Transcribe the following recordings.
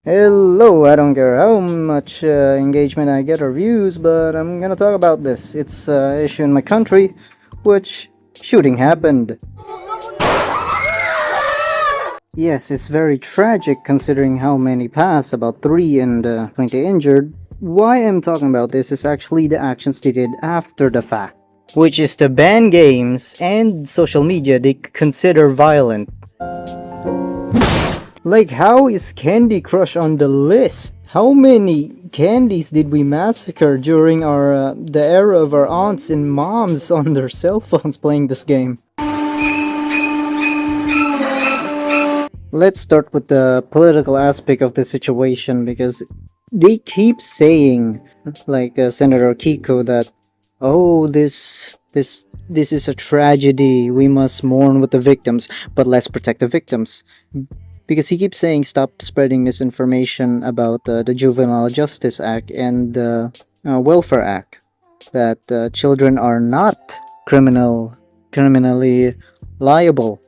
Hello, I don't care how much engagement I get or views, but I'm gonna talk about this. It's an issue in my country, which shooting happened. Yes, it's very tragic considering how many passed, about 3 and 20 injured. Why I'm talking about this is actually the actions they did after the fact, which is to ban games and social media they consider violent. Like, how is Candy Crush on the list? How many candies did we massacre during our the era of our aunts and moms on their cell phones playing this game? Let's start with the political aspect of the situation because they keep saying, like Senator Kiko, that this is a tragedy. We must mourn with the victims, but let's protect the victims because he keeps saying stop spreading misinformation about the Juvenile Justice Act and the Welfare Act, that children are not criminally liable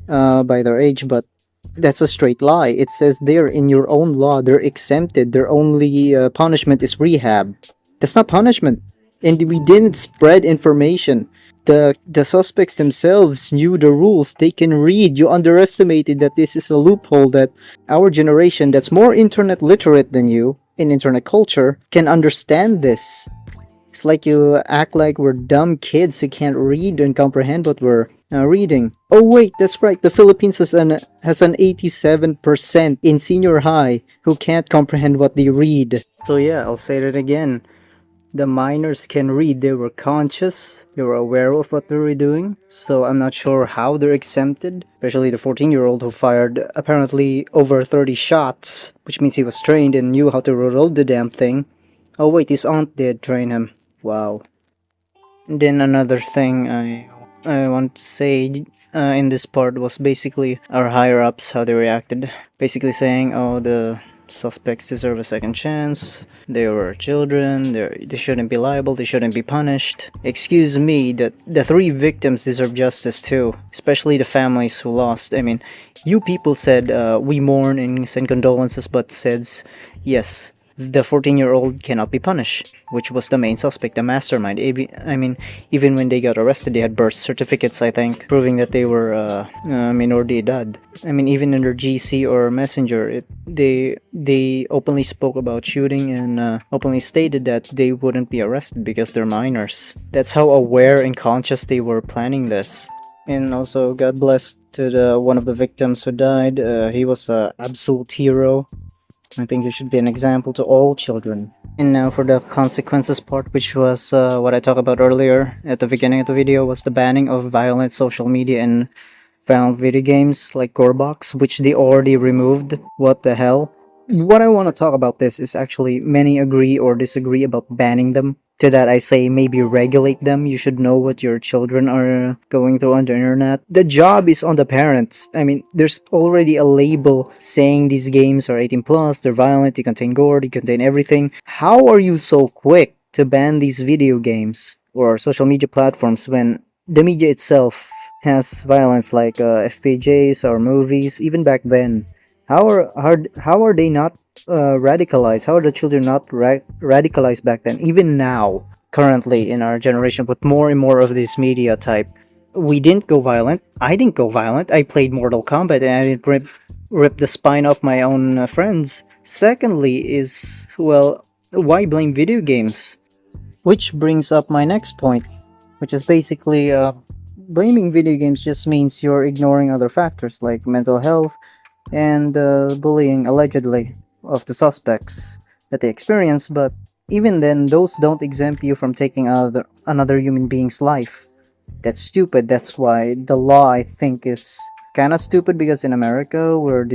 by their age, but that's a straight lie. It says there in your own law they're exempted. Their only punishment is rehab. That's not punishment. And we didn't spread information. The suspects themselves knew the rules. They can read. You underestimated that this is a loophole that our generation that's more internet literate than you in internet culture can understand this. It's like you act like we're dumb kids who can't read and comprehend what we're reading. Oh wait, that's right. The Philippines has an 87% in senior high who can't comprehend what they read. So yeah, I'll say that again. The minors can read. They were conscious. They were aware of what they were doing. So I'm not sure how they're exempted. Especially the 14-year-old who fired apparently over 30 shots, which means he was trained and knew how to reload the damn thing. Oh wait, his aunt did train him. Wow. And then another thing I want to say in this part was basically our higher ups, how they reacted. Basically saying, oh, the suspects deserve a second chance. They were children. They shouldn't be liable. They shouldn't be punished. Excuse me, the 3 victims deserve justice too, especially the families who lost. I mean, you people said we mourn and send condolences, but says yes, the 14-year-old cannot be punished, which was the main suspect, the mastermind. Even when they got arrested, they had birth certificates, I think, proving that they were minor de edad. I mean, even in their GC or Messenger, they openly spoke about shooting and openly stated that they wouldn't be arrested because they're minors. That's how aware and conscious they were planning this. And also, God bless to the one of the victims who died. He was an absolute hero. I think he should be an example to all children. And now for the consequences part, which was what I talked about earlier at the beginning of the video, was the banning of violent social media and violent video games like Gorebox, which they already removed. What the hell? What I want to talk about this is actually many agree or disagree about banning them. To that I say maybe regulate them. You should know what your children are going through on the internet. The job is on the parents. I mean, there's already a label saying these games are 18 plus, they're violent, they contain gore, they contain everything. How are you so quick to ban these video games or social media platforms when the media itself has violence like FPJs or movies even back then? How are they not radicalized? How are the children not radicalized back then? Even now, currently in our generation, with more and more of this media type, we didn't go violent. I didn't go violent. I played Mortal Kombat and I didn't rip the spine off my own friends. Secondly, is well, why blame video games? Which brings up my next point, which is basically blaming video games just means you're ignoring other factors like mental health and bullying allegedly of the suspects that they experienced, but even then those don't exempt you from taking another human being's life. That's stupid. That's why the law, I think, is kind of stupid, because in America where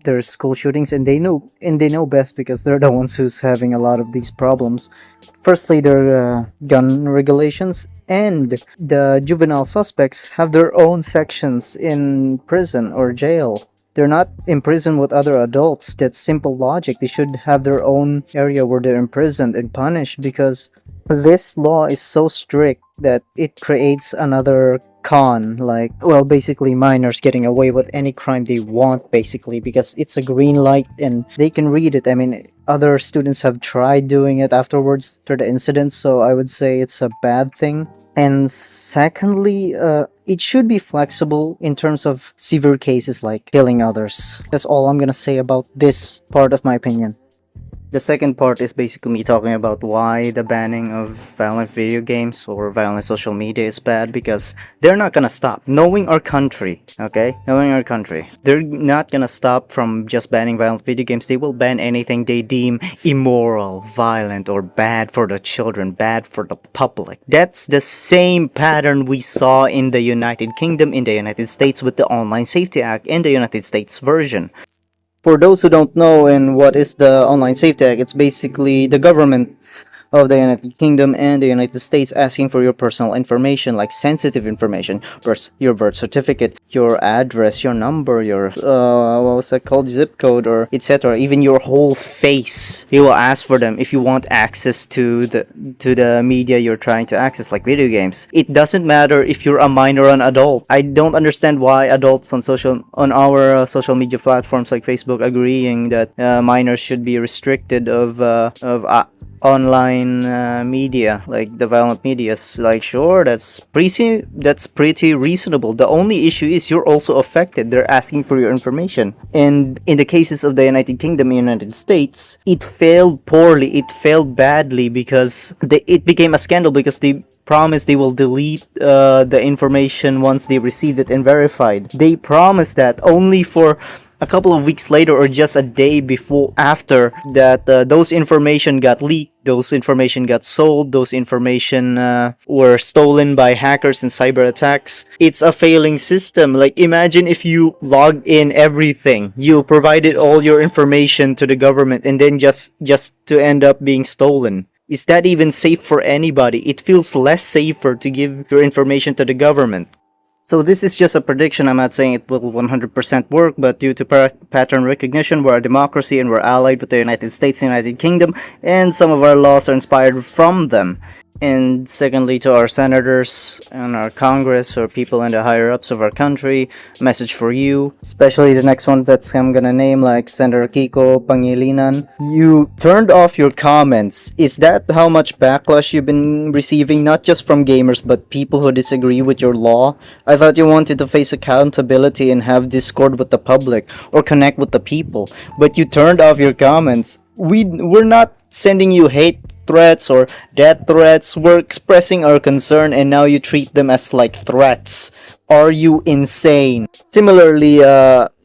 there's school shootings and they know best because they're the ones who's having a lot of these problems. Firstly, their gun regulations, and the juvenile suspects have their own sections in prison or jail. They're not imprisoned with other adults. That's simple logic. They should have their own area where they're imprisoned and punished, because this law is so strict that it creates another con, like, well, basically minors getting away with any crime they want, basically, because it's a green light and they can read it. I mean, other students have tried doing it afterwards after the incident, so I would say it's a bad thing. And secondly, it should be flexible in terms of severe cases like killing others. That's all I'm gonna say about this part of my opinion. The second part is basically me talking about why the banning of violent video games or violent social media is bad, because they're not gonna stop. Knowing our country, okay? Knowing our country, they're not gonna stop from just banning violent video games. They will ban anything they deem immoral, violent, or bad for the children, bad for the public. That's the same pattern we saw in the United Kingdom, in the United States with the Online Safety Act in the United States version. For those who don't know and what is the Online Safety Act, it's basically the governments of the United Kingdom and the United States asking for your personal information, like sensitive information, your birth certificate, your address, your number, your what was that called, zip code, or etc. Even your whole face. They will ask for them if you want access to the media you're trying to access, like video games. It doesn't matter if you're a minor or an adult. I don't understand why adults on our social media platforms like Facebook agreeing that minors should be restricted of online media, like the violent medias. Like, sure, that's pretty reasonable. The only issue is you're also affected. They're asking for your information, and in the cases of the United Kingdom and United States, it failed poorly. It failed badly because it became a scandal because they promised they will delete the information once they received it and verified. They promised that only for a couple of weeks later, or just a day before after that, those information got leaked, those information got sold, those information were stolen by hackers and cyber attacks. It's a failing system. Like, imagine if you logged in everything, you provided all your information to the government, and then just to end up being stolen. Is that even safe for anybody? It feels less safer to give your information to the government. So this is just a prediction. I'm not saying it will 100% work, but due to pattern recognition, we're a democracy and we're allied with the United States and United Kingdom, and some of our laws are inspired from them. And secondly, to our senators and our Congress or people in the higher ups of our country, message for you, especially the next one that I'm gonna name, like Senator Kiko Pangilinan. You turned off your comments. Is that how much backlash you've been receiving, not just from gamers but people who disagree with your law? I thought you wanted to face accountability and have discord with the public or connect with the people, but you turned off your comments. We're not sending you hate threats or death threats. We're expressing our concern, and now you treat them as like threats. Are you insane? Similarly,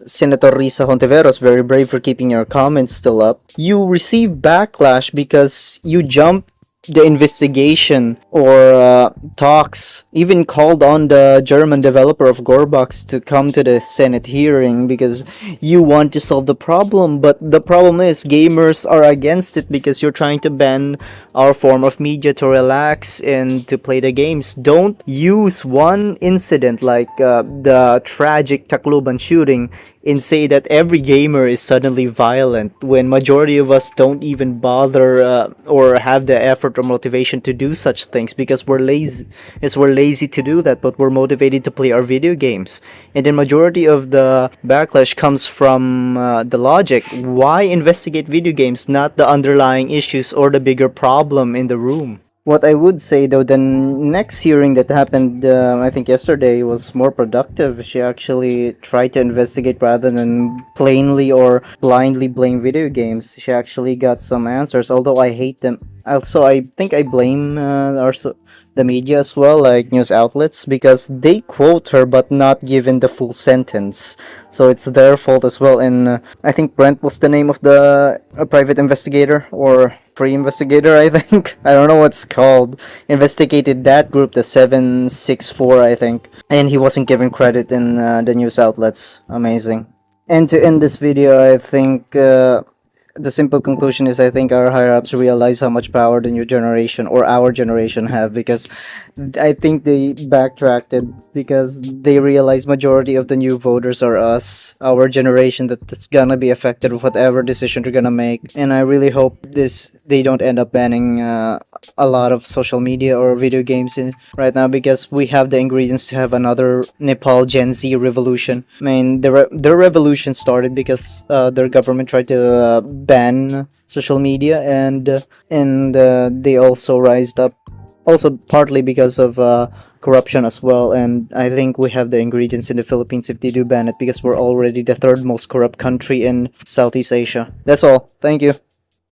Senator Risa Hontiveros, very brave for keeping your comments still up. You received backlash because you jumped the investigation or talks, even called on the German developer of Gorbox to come to the Senate hearing because you want to solve the problem. But the problem is gamers are against it because you're trying to ban our form of media to relax and to play the games. Don't use one incident like the tragic Tacloban shooting and say that every gamer is suddenly violent when majority of us don't even bother or have the effort or motivation to do such things because we're lazy. Yes, we're lazy to do that, but we're motivated to play our video games. And the majority of the backlash comes from the logic. Why investigate video games, not the underlying issues or the bigger problem in the room? What I would say though, the next hearing that happened, I think yesterday, was more productive. She actually tried to investigate rather than plainly or blindly blame video games. She actually got some answers, although I hate them. Also, I think I blame the media as well, like news outlets, because they quote her but not given the full sentence. So it's their fault as well. And I think Brent was the name of the private investigator or free investigator, I think. I don't know what's called. Investigated that group, the 764, I think. And he wasn't given credit in the news outlets. Amazing. And to end this video, I think the simple conclusion is I think our higher ups realize how much power the new generation or our generation have, because I think they backtracked it because they realize majority of the new voters are us, our generation, that's gonna be affected with whatever decision they're gonna make. And I really hope this they don't end up banning a lot of social media or video games in right now, because we have the ingredients to have another Nepal Gen Z revolution. I mean, their revolution started because their government tried to ban social media, and they also rised up, also partly because of corruption as well. And I think we have the ingredients in the Philippines if they do ban it, because we're already the third most corrupt country in Southeast Asia. That's all. Thank you.